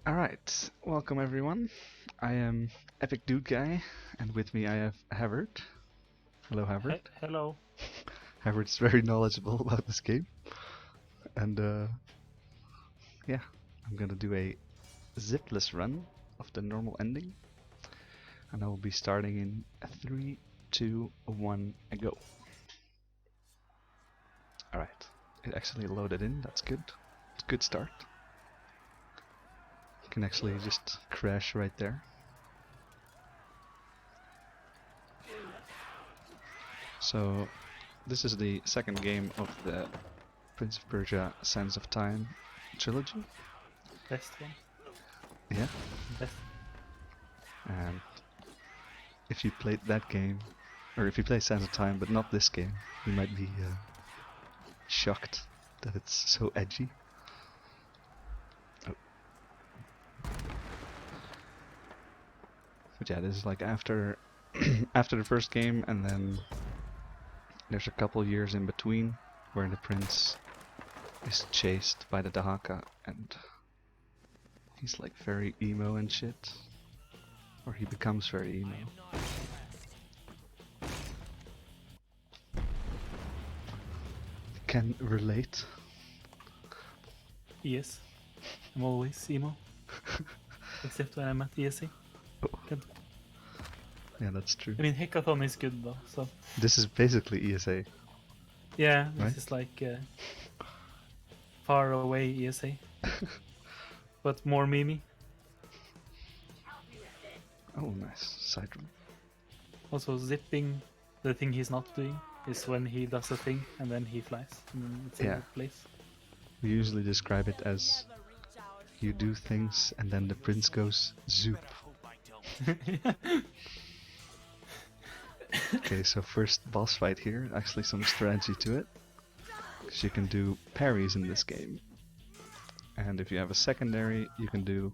Alright, welcome everyone. I am EpicDudeGuy, and with me I have Havard. Hello, Havard. Hello. Havard's very knowledgeable about this game. And yeah, I'm gonna do a zipless run of the normal ending. And I will be starting in 3, 2, 1, and go. Alright, it actually loaded in, that's good. It's a good start. Can actually just crash right there. So this is the second game of the Prince of Persia Sands of Time trilogy. Best one. Yeah. Best. And if you played that game, or if you play Sands of Time but not this game, you might be shocked that it's so edgy. Oh. But yeah, this is like after after the first game, and then there's a couple years in between where the prince is chased by the Dahaka and he's like very emo and shit. Or he becomes very emo. Can relate. Yes. I'm always emo. Except when I'm at ESA. Oh. Yeah, that's true. I mean, Hackathon is good though, so. This is basically ESA. Yeah, this right? is like far away ESA. But more memey. Oh, nice. Side room. Also, zipping, the thing he's not doing, is when he does a thing and then he flies. And then it's in place. We usually describe it as you do things and then the prince goes zoop. Okay, so first boss fight here, actually some strategy to it. Because you can do parries in this game. And if you have a secondary, you can do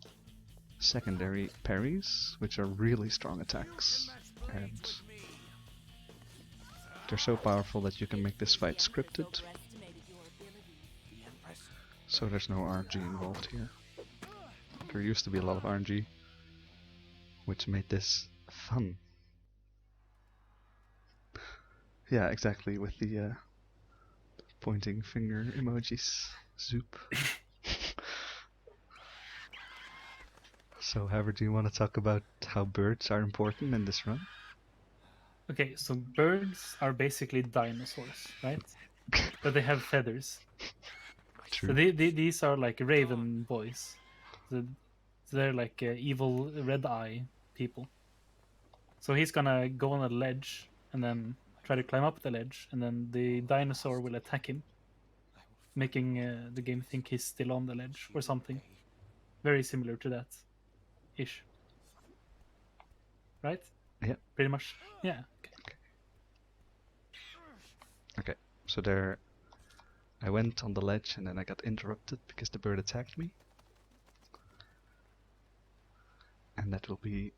secondary parries, which are really strong attacks. And they're so powerful that you can make this fight scripted. So there's no RNG involved here. There used to be a lot of RNG, which made this fun. Yeah, exactly, with the pointing finger emojis. Zoop. So, however, do you want to talk about how birds are important in this run? Okay, so birds are basically dinosaurs, right? But they have feathers. True. So these are like raven boys. So they're like evil red eye people. So he's gonna go on a ledge and then try to climb up the ledge, and then the dinosaur will attack him, making the game think he's still on the ledge or something. Very similar to that, ish. Right? Yeah. Pretty much. Yeah. Okay. So there, I went on the ledge and then I got interrupted because the bird attacked me. And that will be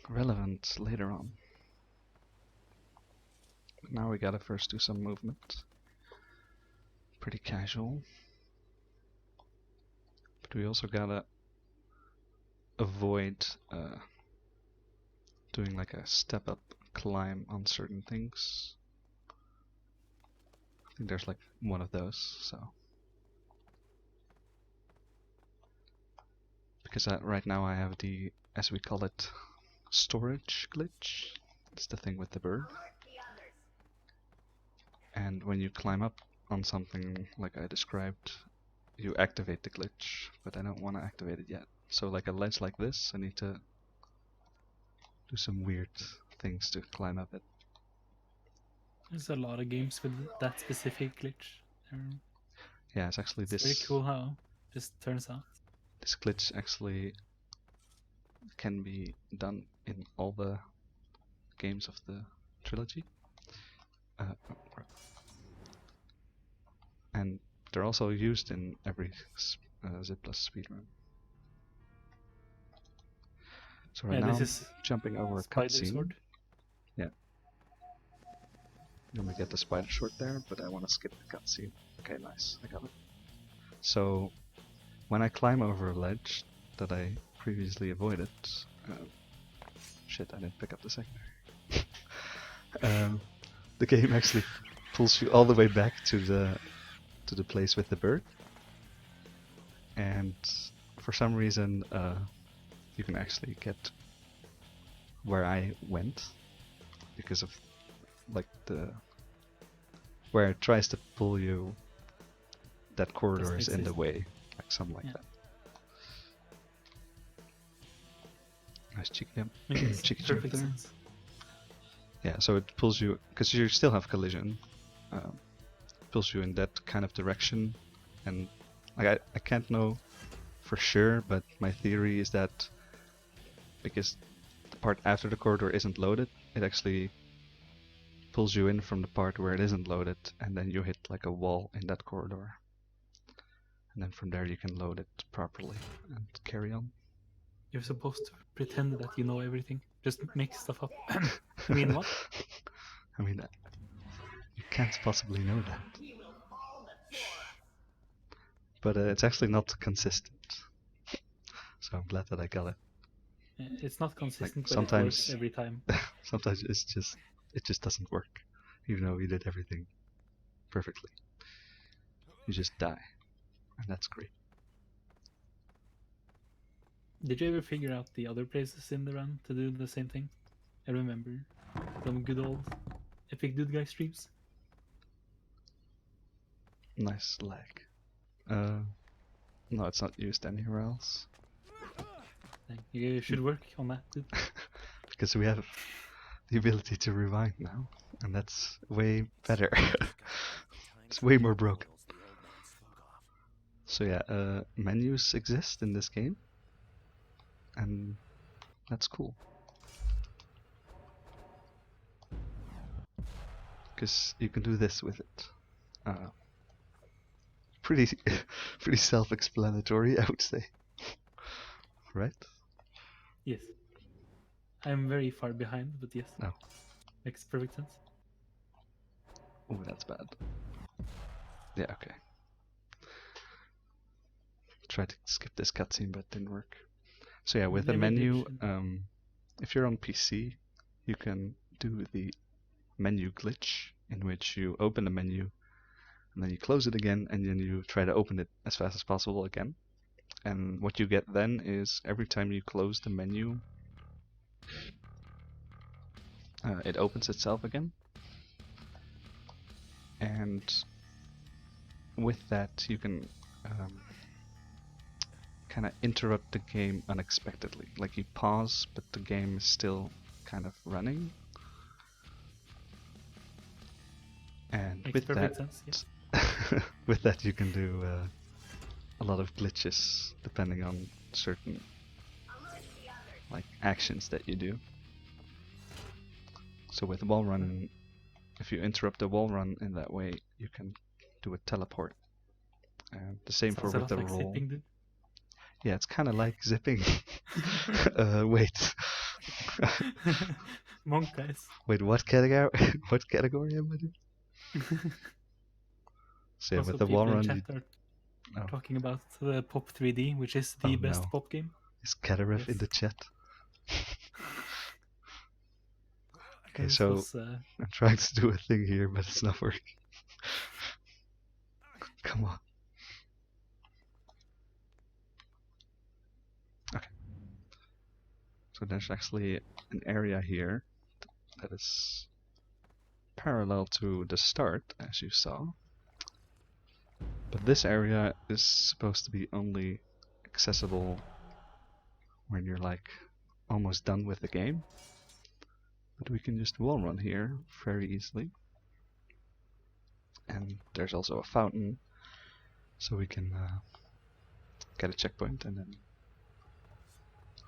relevant later on. But now we gotta first do some movement. Pretty casual. But we also gotta avoid doing like a step up climb on certain things. I think there's like one of those, so. Because right now I have the, as we call it, storage glitch. It's the thing with the bird. And when you climb up on something like I described, you activate the glitch, but I don't want to activate it yet. So like a ledge like this, I need to do some weird things to climb up it. There's a lot of games with that specific glitch. Yeah, it's actually this. Very cool how it just turns out. This glitch actually can be done in all the games of the trilogy. And they're also used in every Zipless speedrun. So right now this is jumping over a cutscene. Yeah. Let me get the spider sword there, but I want to skip the cutscene. Okay, nice. I got it. So when I climb over a ledge, that I previously avoided. Shit, I didn't pick up the secondary. The game actually pulls you all the way back to the place with the bird, and for some reason you can actually get where I went because of like where it tries to pull you. That corridor is in the way, like something like that. Nice cheeky jump. Cheeky jump there. Sense. Yeah, so it pulls you, because you still have collision, pulls you in that kind of direction, and like I can't know for sure, but my theory is that because the part after the corridor isn't loaded, it actually pulls you in from the part where it isn't loaded, and then you hit like a wall in that corridor. And then from there you can load it properly and carry on. You're supposed to pretend that you know everything. Just make stuff up. I mean, what? I mean, you can't possibly know that. But it's actually not consistent. So I'm glad that I got it. It's not consistent, Like, but it works every time. Sometimes it just doesn't work, even though you did everything perfectly. You just die, and that's great. Did you ever figure out the other places in the run to do the same thing? I remember some good old EpicDudeGuy streams. Nice lag. No, it's not used anywhere else. You should work on that, dude. Because we have the ability to rewind now, and that's way better. It's way more broken. So yeah, menus exist in this game, and that's cool. Because you can do this with it. Pretty self-explanatory, I would say. Right? Yes. I'm very far behind, but yes. No. Makes perfect sense. Oh, that's bad. Yeah, okay. Tried to skip this cutscene, but it didn't work. So yeah, with the menu, if you're on PC, you can do the menu glitch, in which you open the menu, and then you close it again, and then you try to open it as fast as possible again. And what you get then is every time you close the menu, it opens itself again. And with that, you can kind of interrupt the game unexpectedly. Like you pause, but the game is still kind of running. And Makes with perfect that, sense, with that you can do a lot of glitches depending on certain like actions that you do. So with wall run, if you interrupt the wall run in that way, you can do a teleport. And the same for with the like roll. zipping, dude. Yeah, it's kind of like zipping. Wait. Monk guys. Wait, what category? What category am I doing? So yeah, Also, with the people wall in run, chat are talking about the Pop 3D, which is the best no. pop game. Is Kataref Yes. in the chat? Okay, This so was, I'm trying to do a thing here, but it's not working. Come on. Okay. So there's actually an area here that is parallel to the start, as you saw. But this area is supposed to be only accessible when you're like almost done with the game. But we can just wall run here very easily. And there's also a fountain, so we can get a checkpoint and then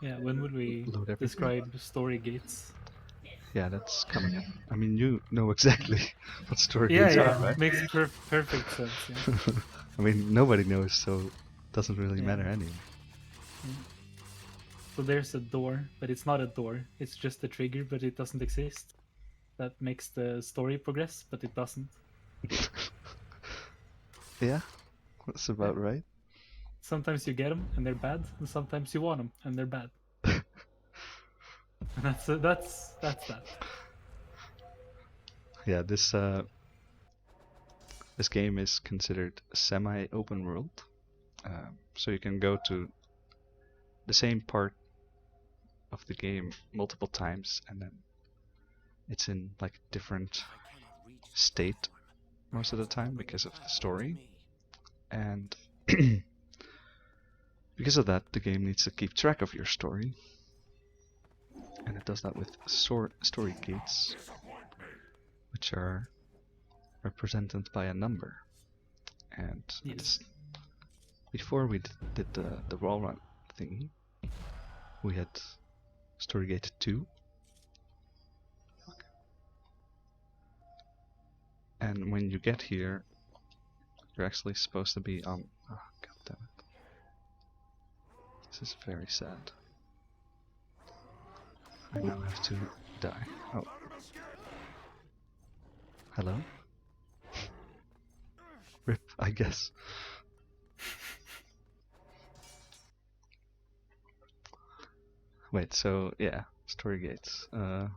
yeah, when would we load everything. describe story gates? Yeah, that's coming up. I mean, you know exactly what story Yeah, gates yeah, are, right? makes perfect sense. Yeah. I mean, nobody knows, so it doesn't really matter anyway. Yeah. So there's a door, but it's not a door. It's just a trigger, but it doesn't exist. That makes the story progress, but it doesn't. Yeah, that's about right. Sometimes you get them and they're bad, and sometimes you want them and they're bad. And that's that. Yeah, this game is considered semi-open world, so you can go to the same part of the game multiple times, and then it's in like different state most of the time because of the story, and because of that the game needs to keep track of your story, and it does that with story gates, which are represented by a number. And Yes. before we did the wall run thingy, we had story gate 2. And when you get here, you're actually supposed to be on... Oh, god damn it. This is very sad. I now have to die. Oh. Hello? RIP, I guess. Wait, so yeah, story gates. Yeah,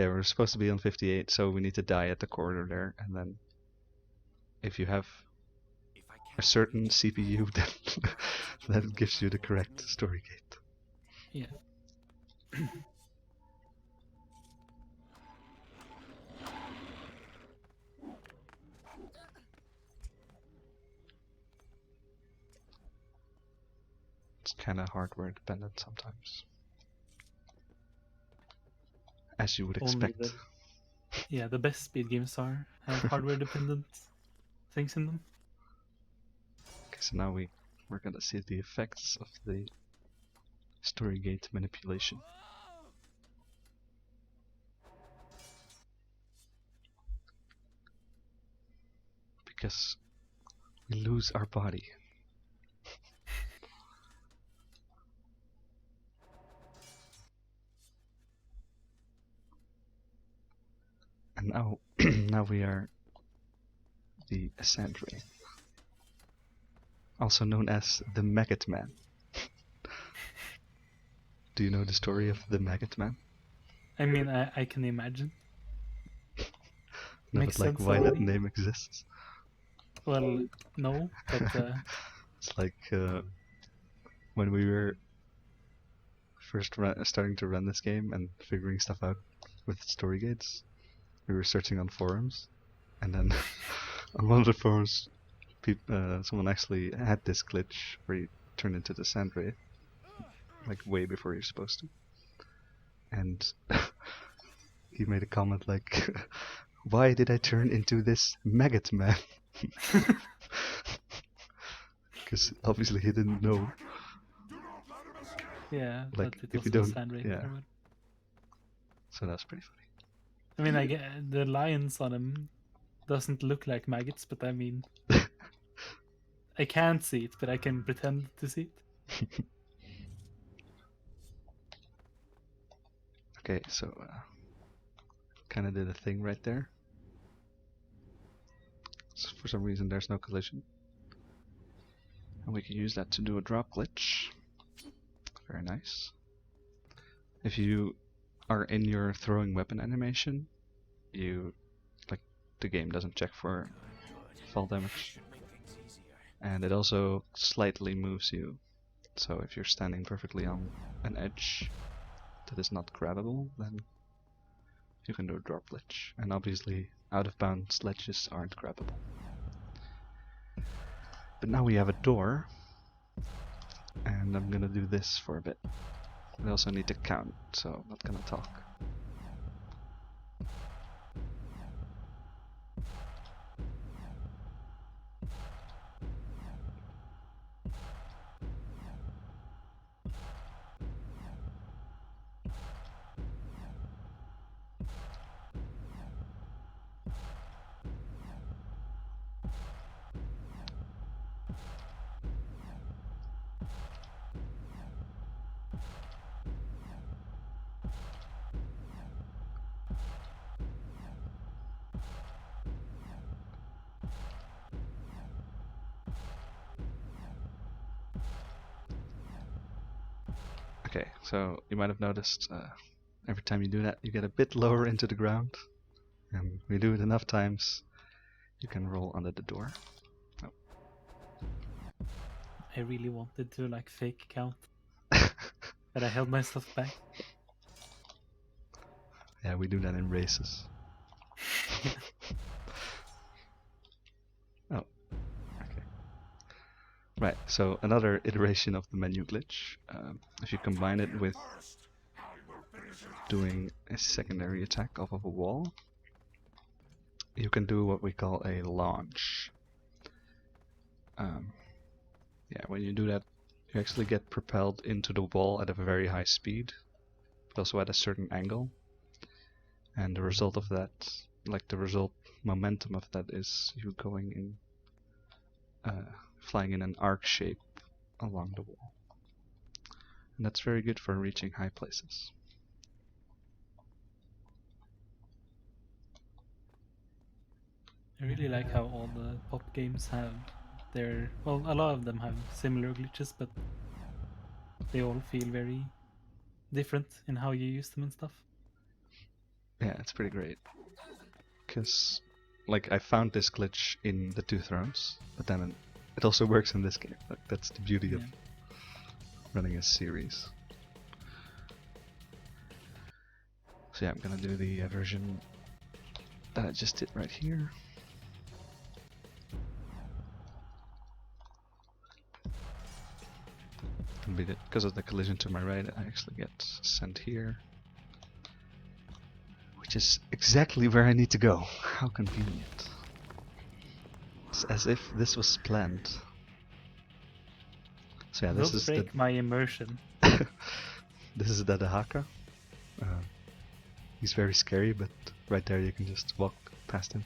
we're supposed to be on 58, so we need to die at the corner there, and then if you have a certain CPU, then that gives you the correct story gate. Yeah. It's kind of hardware dependent sometimes, as you would Only expect. the best speed games have hardware dependent things in them. Okay, so now we're gonna see the effects of the story gate manipulation. Because we lose our body. And now, now we are the Sandwraith, also known as the Maggot Man. Do you know the story of the Maggot Man? I mean, I can imagine. No, Makes but like sense why that already. name exists? Well, no, but It's like when we were first starting to run this game and figuring stuff out with story gates, we were searching on forums, and then on one of the forums, someone actually had this glitch where you turn into the Sandwraith, like way before you're supposed to. And he made a comment like, "Why did I turn into this Maggot Man?" Because obviously he didn't know. yeah, Like, that it if was you the don't, Sandwraith yeah. or what. So that's pretty funny. I mean, I get the lines on him doesn't look like maggots, but I mean, I can't see it, but I can pretend to see it. Okay, so kind of did a thing right there. So for some reason there's no collision. And we can use that to do a drop glitch. Very nice. If you are in your throwing weapon animation, the game doesn't check for fall damage. And it also slightly moves you. So if you're standing perfectly on an edge that is not grabbable, then you can do a drop glitch. And obviously out of bounds ledges aren't grabbable. But now we have a door, and I'm gonna do this for a bit. We also need to count, so I'm not gonna talk. Okay, so you might have noticed every time you do that, you get a bit lower into the ground. And we do it enough times, you can roll under the door. Oh. I really wanted to like fake count, but I held myself back. Yeah, we do that in races. Oh, okay. Right, so another iteration of the menu glitch. If you combine it with doing a secondary attack off of a wall, you can do what we call a launch. Yeah, when you do that, you actually get propelled into the wall at a very high speed, but also at a certain angle. And the result of that, like the result momentum of that, is you going in, flying in an arc shape along the wall. And that's very good for reaching high places. I really like how all the pop games have their, well, a lot of them have similar glitches, but they all feel very different in how you use them and stuff. Yeah, it's pretty great. Because, like, I found this glitch in the Two Thrones, but then it also works in this game. Like, that's the beauty of running a series. So yeah, I'm gonna do the version that I just did right here. Because of the collision to my right, I actually get sent here. Which is exactly where I need to go. How convenient. It's as if this was planned. So yeah, this Don't is break my immersion. this is the Dahaka. He's very scary, but right there you can just walk past him.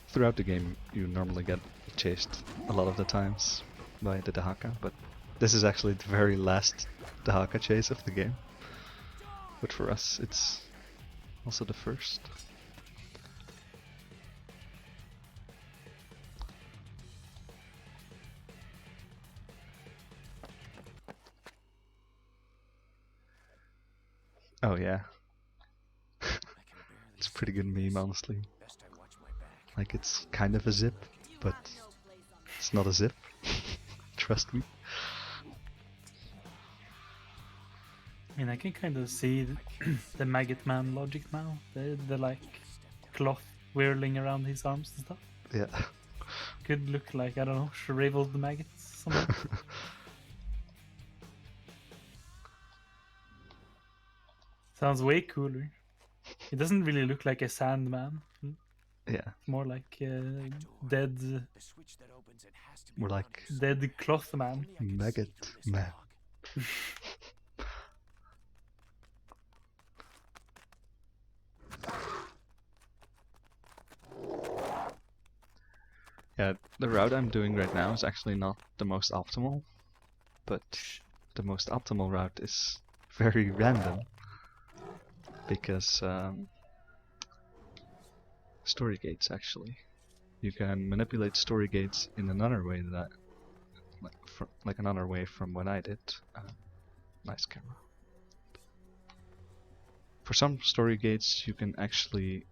Throughout the game, you normally get chased a lot of the times by the Dahaka, but this is actually the very last Dahaka chase of the game. But for us, it's also the first. Oh yeah. It's a pretty good meme, honestly. Like, it's kind of a zip, but it's not a zip. Trust me. I mean, I can kind of see the Maggot Man logic now. The like cloth whirling around his arms and stuff. Yeah. Could look like, I don't know, shriveled maggots somehow. Sounds way cooler. It doesn't really look like a Sandman. Yeah. More like dead. More like dead cloth man. Maggot Man. Yeah, the route I'm doing right now is actually not the most optimal, but the most optimal route is very random because story gates, actually. You can manipulate story gates in another way that, like another way from what I did. Nice camera. For some story gates, you can actually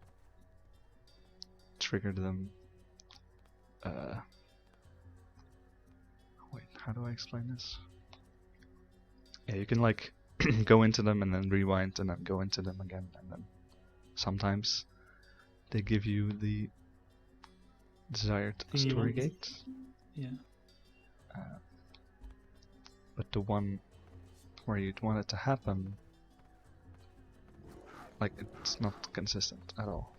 trigger them. Wait, how do I explain this? Yeah, you can like go into them and then rewind and then go into them again, and then sometimes they give you the desired story gate. Yeah. But the one where you'd want it to happen, like, it's not consistent at all.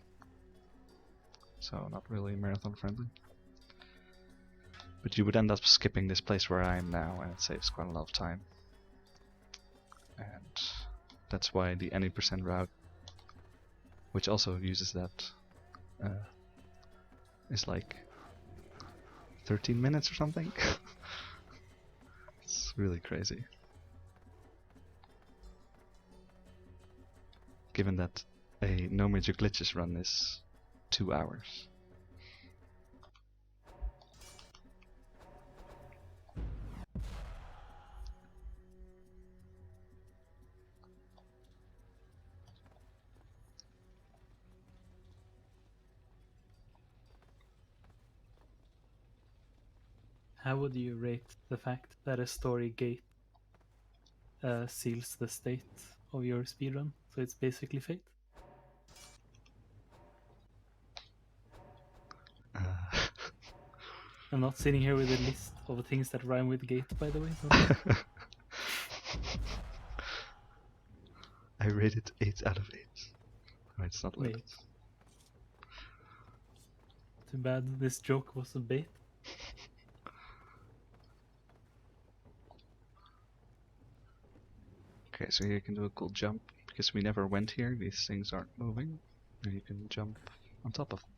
So not really marathon friendly. But you would end up skipping this place where I am now, and it saves quite a lot of time. And that's why the any percent route, which also uses that, is like 13 minutes or something. It's really crazy. given that a no major glitches run is 2 hours. How would you rate the fact that a story gate seals the state of your speedrun? So it's basically fate? I'm not sitting here with a list of things that rhyme with gate, by the way. So I rate it 8 out of 8. Oh, it's not loaded. wait. Too bad this joke was a bait. Okay, so here you can do a cool jump. Because we never went here, these things aren't moving. And you can jump on top of them.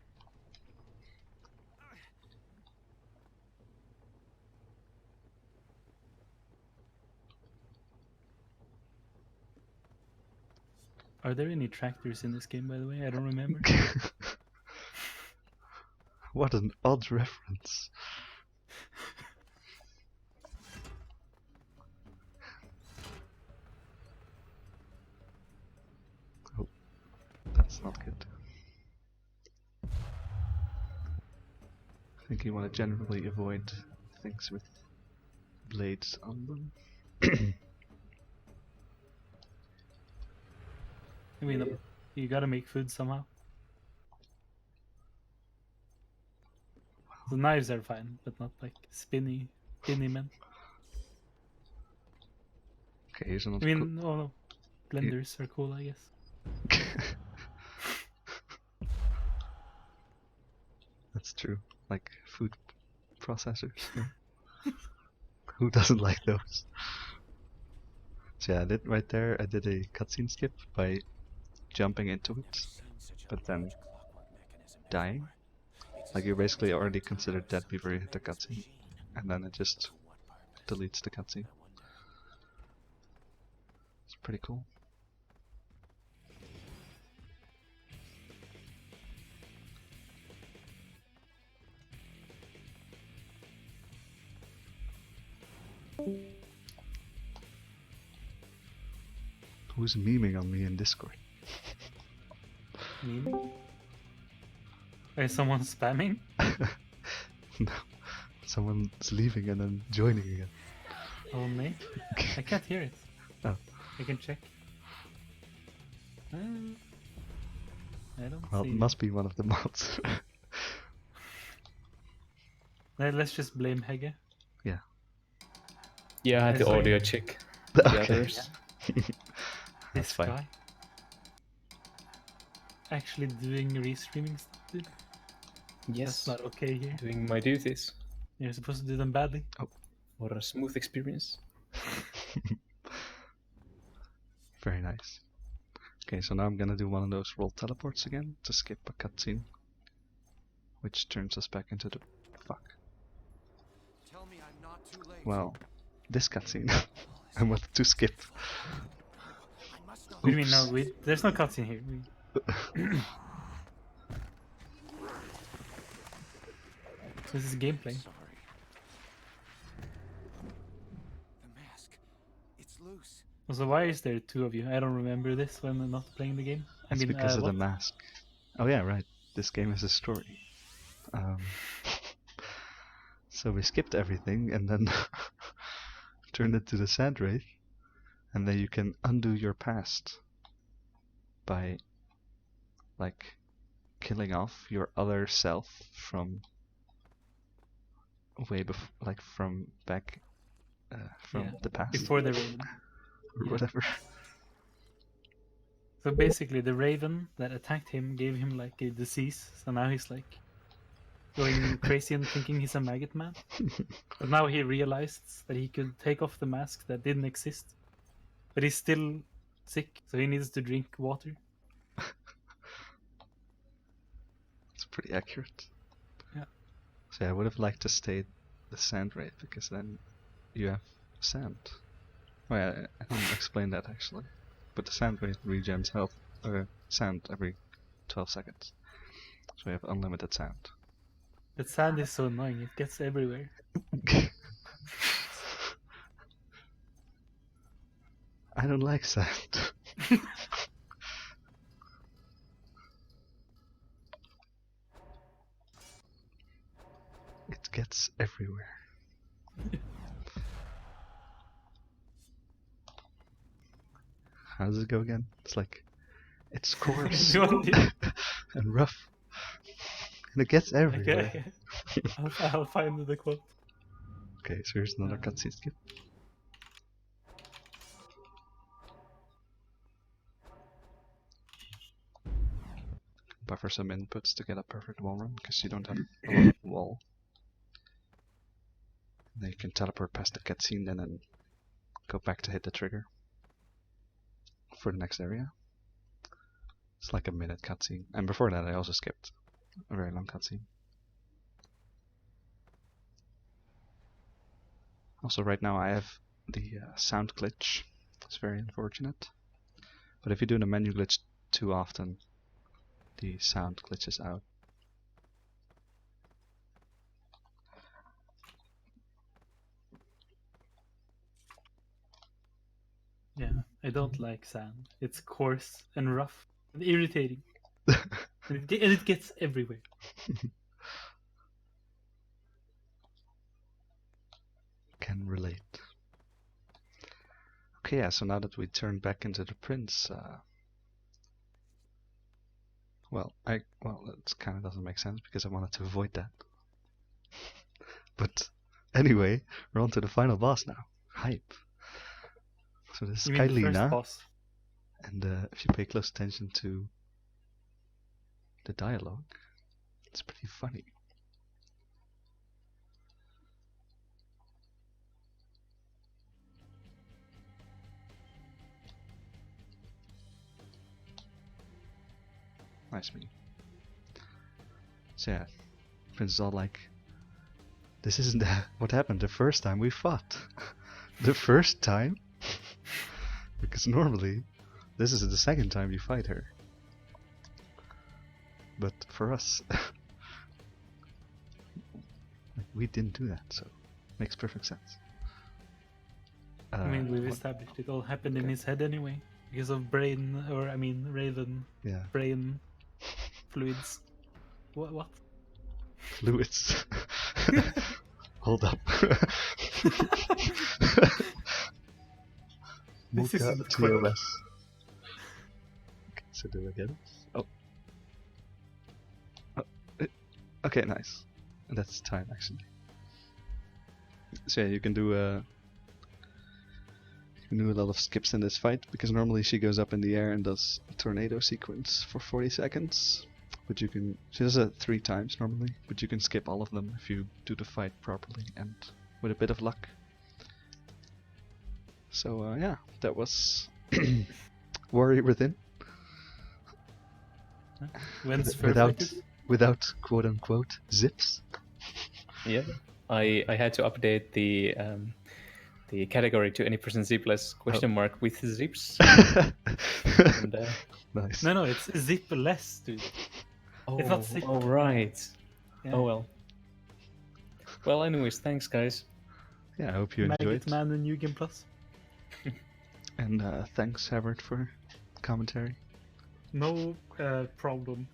Are there any tractors in this game, by the way? I don't remember. What an odd reference. Oh, that's not good. I think you want to generally avoid things with blades on them. I mean, you gotta make food somehow. The knives are fine, but not like spinny men. Okay, here's another I mean, no, blenders are cool, I guess. That's true. Like food processors. Yeah. Who doesn't like those? So yeah, I did right there. I did a cutscene skip by jumping into it, but then dying. Like you're basically already considered dead before you hit the cutscene, and then it just deletes the cutscene. It's pretty cool. Who's memeing on me in Discord? Meaning? Is someone spamming? No, someone's leaving and then joining again. Oh, mate. I can't hear it. Oh. I can check. I don't Well, see it must be one of the mods. Let's just blame Hege. Yeah. Yeah, I had the Sorry. audio check. The Okay. others. That's This fine. guy. Actually doing restreaming stuff, dude. Yes, That's not okay here. doing my duties. You're supposed to do them badly. For a smooth experience. Very nice. Okay, so now I'm gonna do one of those roll teleports again to skip a cutscene, which turns us back into the fuck. Tell me I'm not too late. Well, this cutscene I wanted to skip. I must not. What do you mean? No, there's no cutscene here. This is gameplay. Sorry. The mask. It's loose. So why is there two of you? I don't remember this when I'm not playing the game. It's because of the what? mask. Oh yeah, right. This game has a story. So we skipped everything and then turned it to the Sandwraith, and then you can undo your past by like killing off your other self from way before, like from back, from Yeah, the past Before the Raven. or yeah. whatever. So basically, the Raven that attacked him gave him like a disease. So now he's like going crazy and thinking he's a maggot man. But now he realized that he could take off the mask that didn't exist. But he's still sick, so he needs to drink water. It's pretty accurate. Yeah. So yeah, I would have liked to stay the Sandwraith because then you have sand. Oh yeah, I didn't explain that actually. But the Sandwraith regens health sound every 12 seconds. So we have unlimited sound. That sand is so annoying. It gets everywhere. I don't like sand. It gets everywhere. How does it go again? It's like, it's coarse You want to- and rough, and it gets everywhere. Okay. I'll find the quote. Okay, so here's another cutscene skip. Buffer some inputs to get a perfect wall run, because you don't have a lot of wall. Then you can teleport past the cutscene and then go back to hit the trigger for the next area. It's like a minute cutscene. And before that I also skipped a very long cutscene. Also right now I have the sound glitch. It's very unfortunate. But if you do the menu glitch too often, the sound glitches out. Yeah, I don't like sand. It's coarse and rough and irritating. And it gets everywhere. Can relate. Okay, yeah, so now that we turned back into the prince, well, that kind of doesn't make sense because I wanted to avoid that. But anyway, we're on to the final boss now. Hype. So this is You mean the first Kylina, boss? and if you pay close attention to the dialogue, it's pretty funny. Nice me. So yeah, Prince is all like, this isn't what happened the first time we fought. The first time? Because normally, this is the second time you fight her. But for us, we didn't do that, so makes perfect sense. I mean, we've what- established it all happened in Okay. his head anyway. Because of Raven yeah, brain fluids. What? fluids. Hold up. This Mocha isn't quick. TOS. Okay, so do I get it? Oh. Okay, nice. That's time actually. So yeah, you can do a lot of skips in this fight because normally she goes up in the air and does a tornado sequence for 40 seconds. But she does it 3 times normally, but you can skip all of them if you do the fight properly and with a bit of luck. So yeah, that was Warrior Within. When's Without perfect? without quote unquote zips. Yeah, I had to update the category to any person zipless question mark with zips. And, Nice. No, it's Zipless, dude. It's not zip. oh right. Yeah. Oh well. Well, anyways, thanks guys. Yeah, I hope you enjoyed. Maggot Man and New Game Plus. And thanks, Havard, for commentary. No problem.